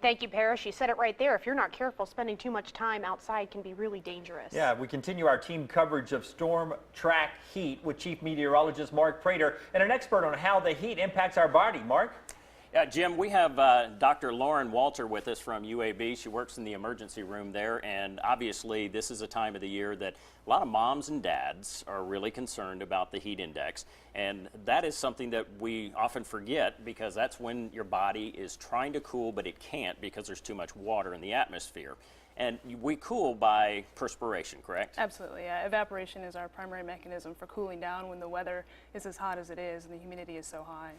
Thank you, Parrish. You said it right there. If you're not careful, spending too much time outside can be really dangerous. Yeah, we continue our team coverage of storm track heat with Chief Meteorologist Mark Prater and an expert on how the heat impacts our body. Mark? Yeah, Jim, we have Dr. Lauren Walter with us from UAB. She works in the emergency room there, and obviously this is a time of the year that a lot of moms and dads are really concerned about the heat index, and that is something that we often forget because that's when your body is trying to cool, but it can't because there's too much water in the atmosphere. And we cool by perspiration, correct? Absolutely, yeah. Evaporation is our primary mechanism for cooling down when the weather is as hot as it is and the humidity is so high.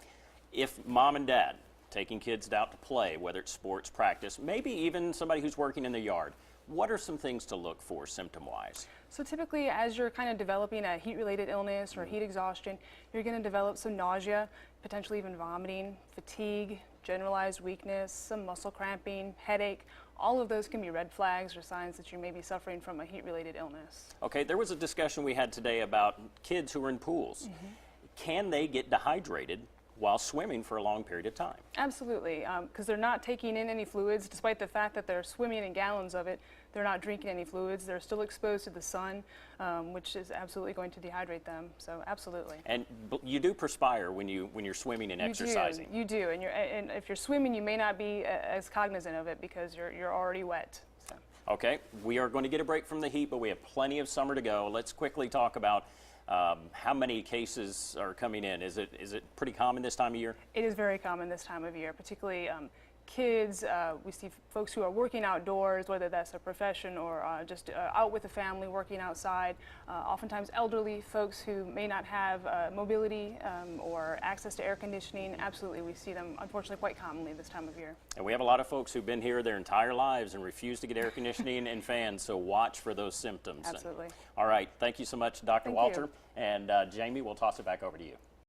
If mom and dad taking kids out to play, whether it's sports, practice, maybe even somebody who's working in the yard, what are some things to look for symptom-wise? So typically, as you're kind of developing a heat-related illness or heat exhaustion, you're going to develop some nausea, potentially even vomiting, fatigue, generalized weakness, some muscle cramping, headache. All of those can be red flags or signs that you may be suffering from a heat-related illness. Okay, there was a discussion we had today about kids who are in pools. Can they get dehydrated while swimming for a long period of time? Absolutely, because they're not taking in any fluids, despite the fact that they're swimming in gallons of it. They're not drinking any fluids. They're still exposed to the sun, which is absolutely going to dehydrate them. So absolutely. And you do perspire when you're swimming and exercising. You do, and if you're swimming, you may not be as cognizant of it because you're already wet. So. Okay, we are going to get a break from the heat, but we have plenty of summer to go. Let's quickly talk about how many cases are coming in. Is it pretty common this time of year? It is very common this time of year, particularly kids. We see folks who are working outdoors, whether that's a profession or just out with the family working outside. Oftentimes elderly folks who may not have mobility or access to air conditioning. Absolutely, we see them unfortunately quite commonly this time of year. And we have a lot of folks who've been here their entire lives and refuse to get air conditioning and fans, so watch for those symptoms. Absolutely. All right, thank you so much, Dr. Thank Walter. you. And Jamie, we'll toss it back over to you.